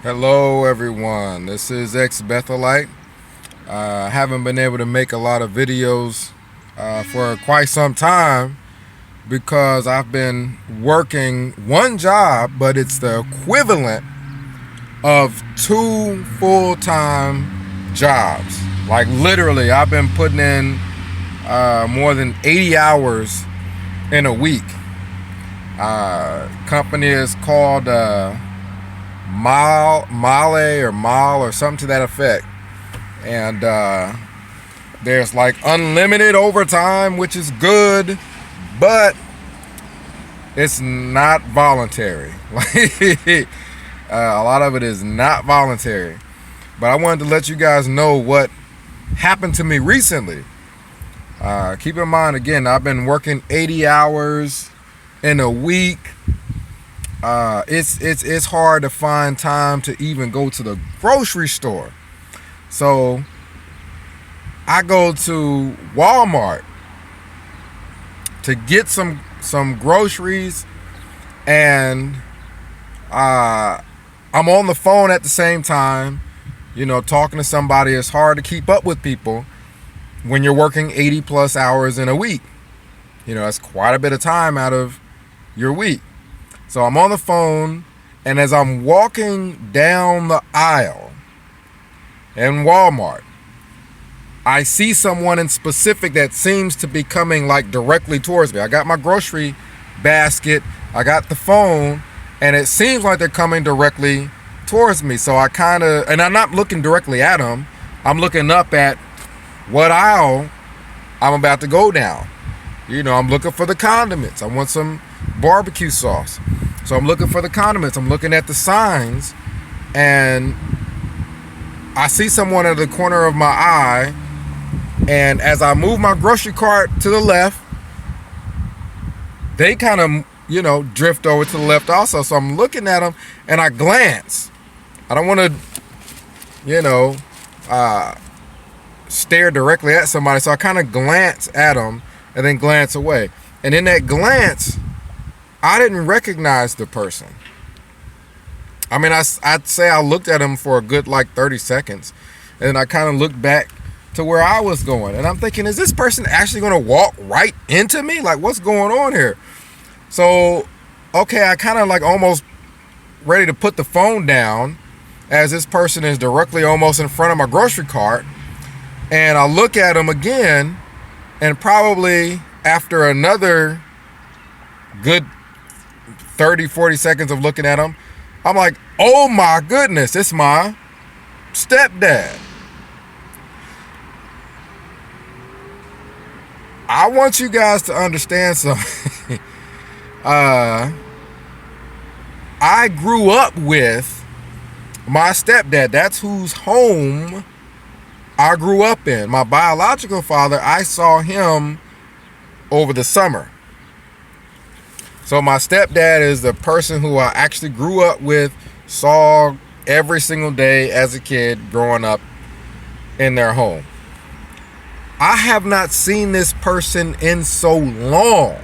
Hello everyone, this is Bethelite. I haven't been able to make a lot of videos for quite some time because I've been working one job, but it's the equivalent of two full-time jobs. Like literally, I've been putting in more than 80 hours in a week. Company is called Male or something to that effect. And there's like unlimited overtime, which is good, but it's not voluntary. A lot of it is not voluntary. But I wanted to let you guys know what happened to me recently. Keep in mind, again, I've been working 80 hours in a week. It's hard to find time to even go to the grocery store. So I go to Walmart to get some groceries, and I'm on the phone at the same time, talking to somebody. It's hard to keep up with people when you're working 80 plus hours in a week. That's quite a bit of time out of your week. So I'm on the phone, and as I'm walking down the aisle in Walmart, I see someone in specific that seems to be coming like directly towards me. I got my grocery basket, I got the phone, and it seems like they're coming directly towards me. So and I'm not looking directly at them, I'm looking up at what aisle I'm about to go down. I'm looking for the condiments. I want some barbecue sauce. So I'm looking for the condiments. I'm looking at the signs, and I see someone at the corner of my eye, and as I move my grocery cart to the left, they kind of, drift over to the left also. So I'm looking at them, and I glance. I don't want to, stare directly at somebody, so I kind of glance at them and then glance away. And in that glance, I didn't recognize the person. I mean, I'd say I looked at him for a good 30 seconds, and then I kind of looked back to where I was going, and I'm thinking, is this person actually going to walk right into me? Like, what's going on here? So, okay, I kind of almost ready to put the phone down as this person is directly almost in front of my grocery cart, and I look at him again, and probably after another good 30-40 seconds of looking at him, I'm like, oh my goodness, it's my stepdad. I want you guys to understand something. I grew up with my stepdad. That's whose home I grew up in. My biological father, I saw him over the summer. So my stepdad is the person who I actually grew up with, saw every single day as a kid growing up in their home. I have not seen this person in so long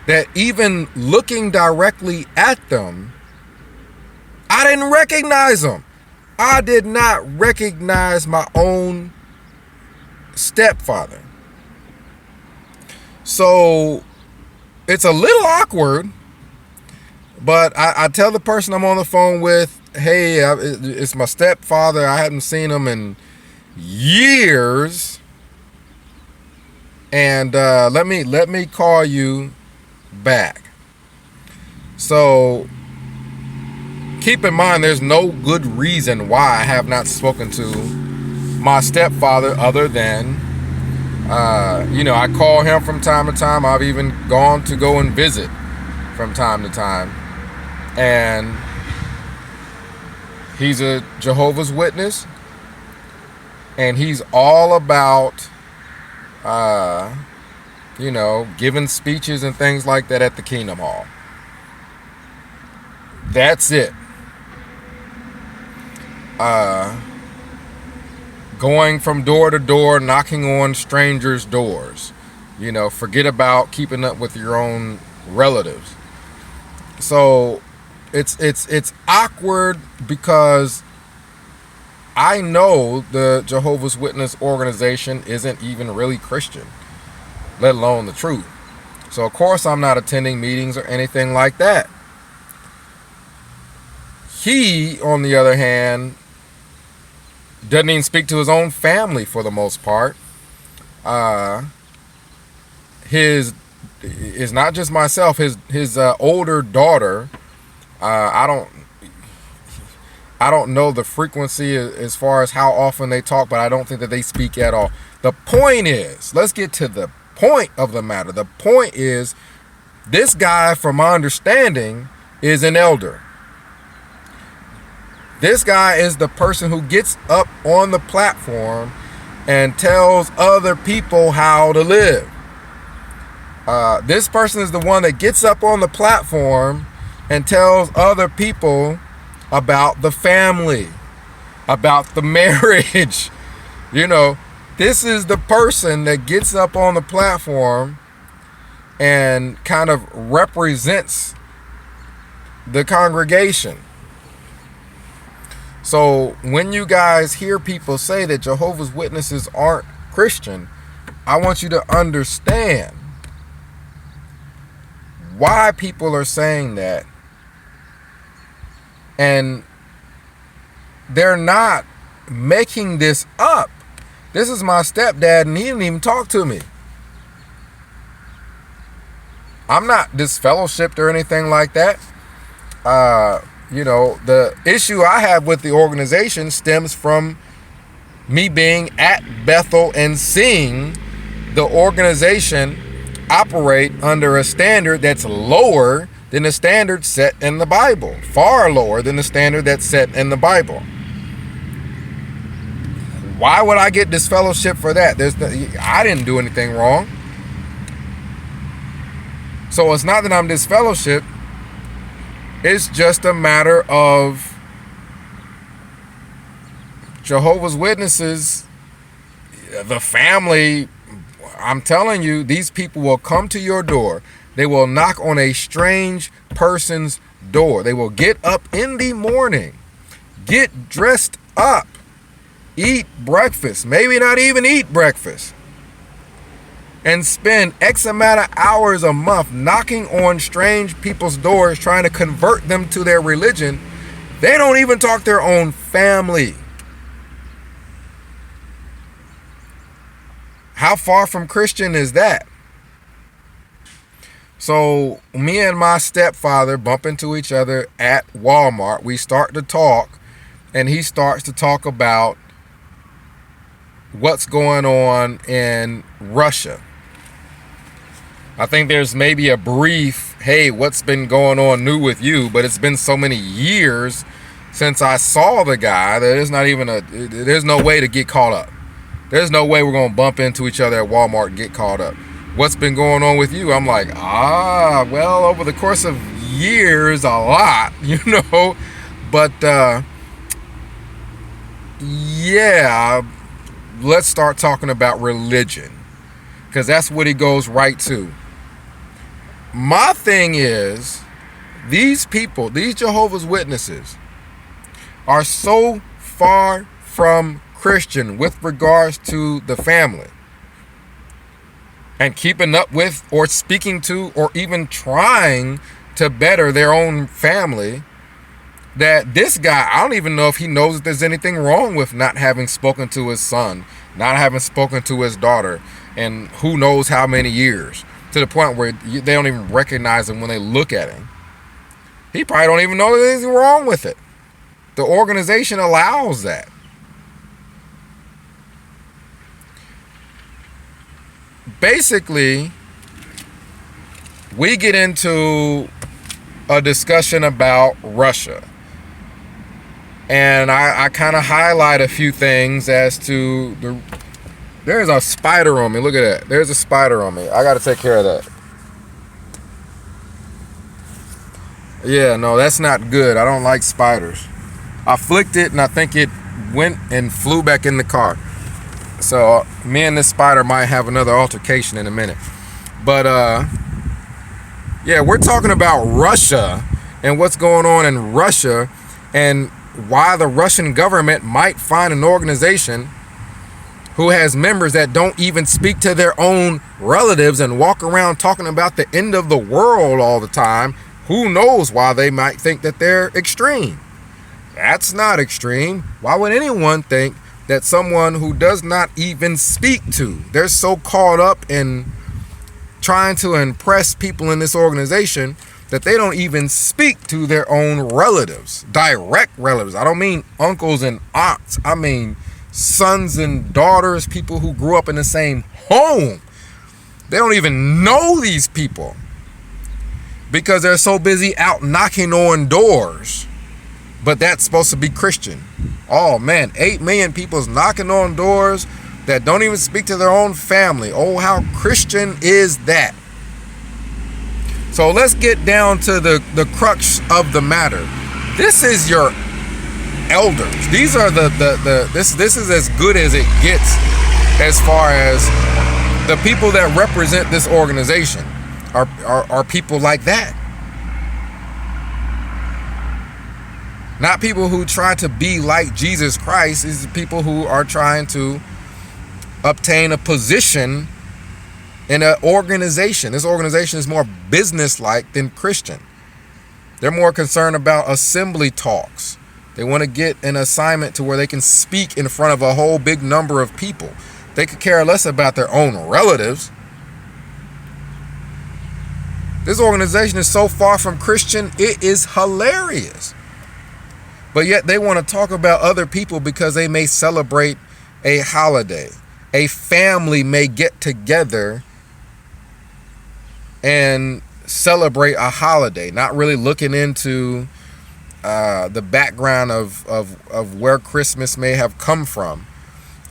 that even looking directly at them, I didn't recognize them. I did not recognize my own stepfather. So it's a little awkward, but I tell the person I'm on the phone with, hey, it's my stepfather. I haven't seen him in years, and let me call you back. So keep in mind, there's no good reason why I have not spoken to my stepfather other than I call him from time to time. I've even gone to go and visit from time to time. And he's a Jehovah's Witness. And he's all about, giving speeches and things like that at the Kingdom Hall. That's it. Going from door to door, knocking on strangers' doors. Forget about keeping up with your own relatives. So it's awkward because I know the Jehovah's Witness organization isn't even really Christian, let alone the truth. So of course I'm not attending meetings or anything like that. He, on the other hand, doesn't even speak to his own family for the most part. His is not just myself. His older daughter. I don't know the frequency as far as how often they talk, but I don't think that they speak at all. The point is, let's get to the point of the matter. The point is, this guy, from my understanding, is an elder. This guy is the person who gets up on the platform and tells other people how to live. This person is the one that gets up on the platform and tells other people about the family, about the marriage. You know, this is the person that gets up on the platform and kind of represents the congregation. So when you guys hear people say that Jehovah's Witnesses aren't Christian, I want you to understand why people are saying that. And they're not making this up. This is my stepdad, and he didn't even talk to me. I'm not disfellowshipped or anything like that. The issue I have with the organization stems from me being at Bethel and seeing the organization operate under a standard that's lower than the standard set in the Bible. Far lower than the standard that's set in the Bible. Why would I get disfellowship for that? I didn't do anything wrong. So it's not that I'm disfellowshipped. It's just a matter of Jehovah's Witnesses, the family. I'm telling you, these people will come to your door. They will knock on a strange person's door. They will get up in the morning, get dressed up, eat breakfast, maybe not even eat breakfast, and spend X amount of hours a month knocking on strange people's doors trying to convert them to their religion. They don't even talk to their own family. How far from Christian is that? So me and my stepfather bump into each other at Walmart. We start to talk, and he starts to talk about what's going on in Russia. I think there's maybe a brief, hey, what's been going on new with you? But it's been so many years since I saw the guy that there's no way to get caught up. There's no way we're going to bump into each other at Walmart and get caught up. What's been going on with you? I'm like, well, over the course of years, a lot, But, let's start talking about religion, because that's what he goes right to. My thing is, these people, these Jehovah's Witnesses, are so far from Christian with regards to the family and keeping up with or speaking to or even trying to better their own family, that this guy, I don't even know if he knows that there's anything wrong with not having spoken to his son, not having spoken to his daughter, and who knows how many years, to the point where they don't even recognize him when they look at him. He probably don't even know there's anything wrong with it. The organization allows that. Basically, we get into a discussion about Russia. And I kind of highlight a few things as to there's a spider on me. Look at that. There's a spider on me. I got to take care of that. Yeah, no, that's not good. I don't like spiders. I flicked it and I think it went and flew back in the car. So me and this spider might have another altercation in a minute. But we're talking about Russia and what's going on in Russia, and why the Russian government might find an organization who has members that don't even speak to their own relatives and walk around talking about the end of the world all the time. Who knows why they might think that they're extreme? That's not extreme. Why would anyone think that someone who does not even speak to, they're so caught up in trying to impress people in this organization that they don't even speak to their own relatives, direct relatives. I don't mean uncles and aunts. I mean sons and daughters, people who grew up in the same home. They don't even know these people because they're so busy out knocking on doors. But that's supposed to be Christian. Oh man, 8 million people's knocking on doors that don't even speak to their own family. Oh, how Christian is that? So let's get down to the crux of the matter. This is your elders. These are this is as good as it gets as far as the people that represent this organization are people like that. Not people who try to be like Jesus Christ. These are people who are trying to obtain a position in an organization. This organization is more business-like than Christian. They're more concerned about assembly talks. They want to get an assignment to where they can speak in front of a whole big number of people. They could care less about their own relatives. This organization is so far from Christian, it is hilarious. But yet they want to talk about other people because they may celebrate a holiday. A family may get together and celebrate a holiday, not really looking into the background of where Christmas may have come from,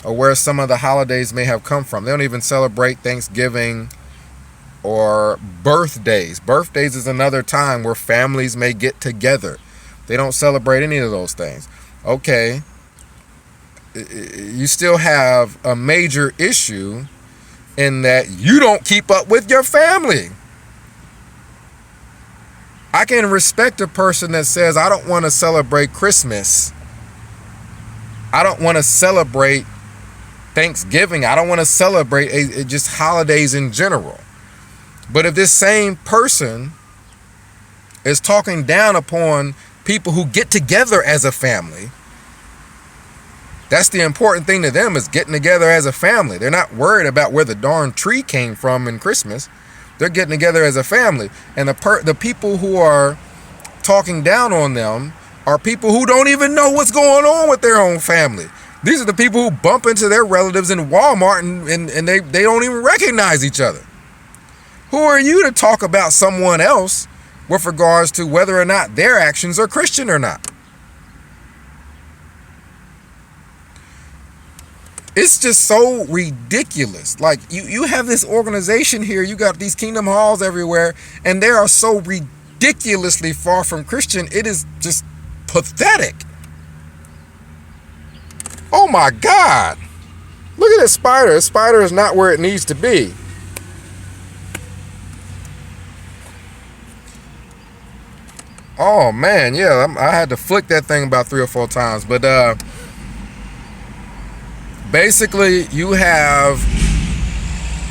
or where some of the holidays may have come from. They don't even celebrate Thanksgiving or birthdays. Birthdays is another time where families may get together. They don't celebrate any of those things. Okay, you still have a major issue in that you don't keep up with your family. I can respect a person that says, I don't want to celebrate Christmas. I don't want to celebrate Thanksgiving. I don't want to celebrate just holidays in general. But if this same person is talking down upon people who get together as a family, that's the important thing to them, is getting together as a family. They're not worried about where the darn tree came from in Christmas. They're getting together as a family. And the people who are talking down on them are people who don't even know what's going on with their own family. These are the people who bump into their relatives in Walmart and they don't even recognize each other. Who are you to talk about someone else with regards to whether or not their actions are Christian or not? It's just so ridiculous. Like, you have this organization here, you got these kingdom halls everywhere, and they are so ridiculously far from Christian. It is just pathetic. Oh my God. Look at this spider. The spider is not where it needs to be. Oh man, yeah, I had to flick that thing about 3 or 4 times. But basically, you have,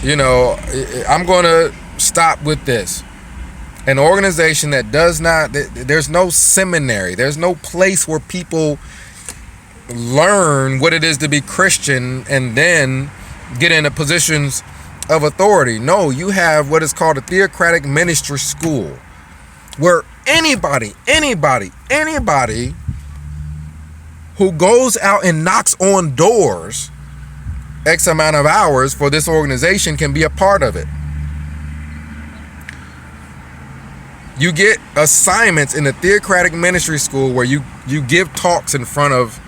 I'm going to stop with this. An organization that does not, there's no seminary, there's no place where people learn what it is to be Christian and then get into positions of authority. No, you have what is called a theocratic ministry school, where anybody who goes out and knocks on doors X amount of hours for this organization can be a part of it. You get assignments in the theocratic ministry school where you give talks in front of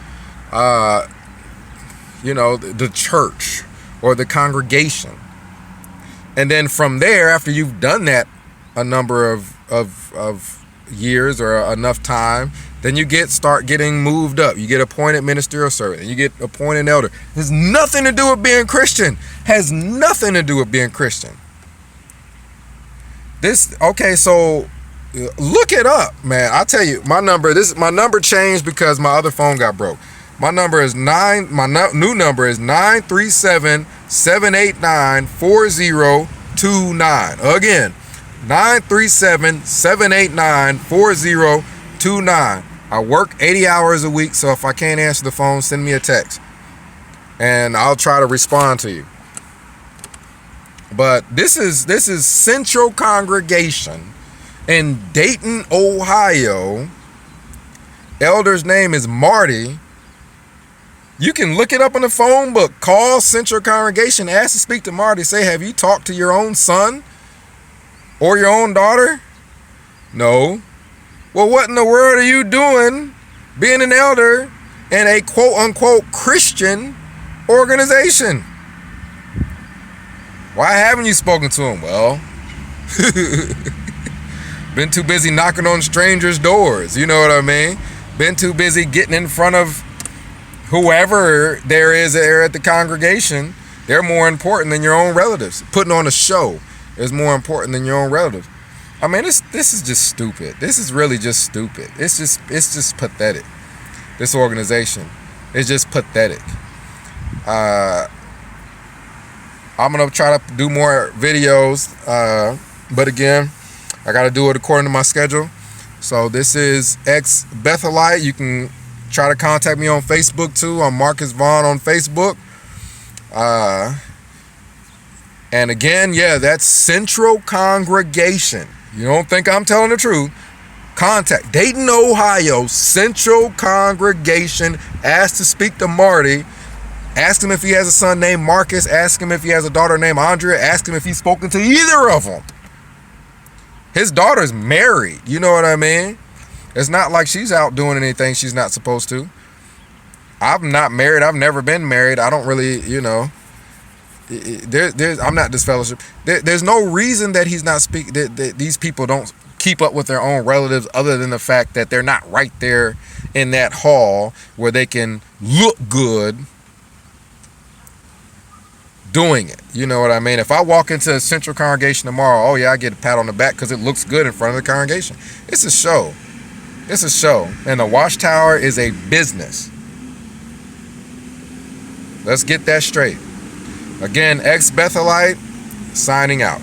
the church or the congregation. And then from there, after you've done that a number of years or enough time, then you start getting moved up. You get appointed ministerial servant. You get appointed elder. Has nothing to do with being Christian. Has nothing to do with being Christian. So Look it up, man. I tell you, my number changed because my other phone got broke. My number is new number is 937-789-4029. Again, 937-789-4029. I work 80 hours a week, so if I can't answer the phone, send me a text and I'll try to respond to you. But this is Central Congregation in Dayton, Ohio. Elder's name is Marty. You can look it up in the phone book. Call Central Congregation, ask to speak to Marty. Say, have you talked to your own son or your own daughter? No. Well, what in the world are you doing being an elder in a quote unquote Christian organization? Why haven't you spoken to him? Well, been too busy knocking on strangers' doors. You know what I mean? Been too busy getting in front of whoever there is there at the congregation. They're more important than your own relatives. Putting on a show is more important than your own relatives. I mean, this is just stupid. This is really just stupid. It's just pathetic. This organization is just pathetic. I'm gonna try to do more videos, but again, I gotta do it according to my schedule. So this is Ex Bethelite. You can try to contact me on Facebook too. I'm Marcus Vaughn on Facebook. And again, yeah, that's Central Congregation. You don't think I'm telling the truth? Contact Dayton, Ohio, Central Congregation. Ask to speak to Marty. Ask him if he has a son named Marcus. Ask him if he has a daughter named Andrea. Ask him if he's spoken to either of them. His daughter's married. You know what I mean? It's not like she's out doing anything she's not supposed to. I'm not married. I've never been married. I don't really, I'm not disfellowship. There's no reason that he's not speaking. That these people don't keep up with their own relatives, other than the fact that they're not right there in that hall where they can look good doing it. You know what I mean? If I walk into a Central Congregation tomorrow, oh yeah, I get a pat on the back because it looks good in front of the congregation. It's a show. It's a show. And the Watchtower is a business. Let's get that straight. Again, Ex Bethelite signing out.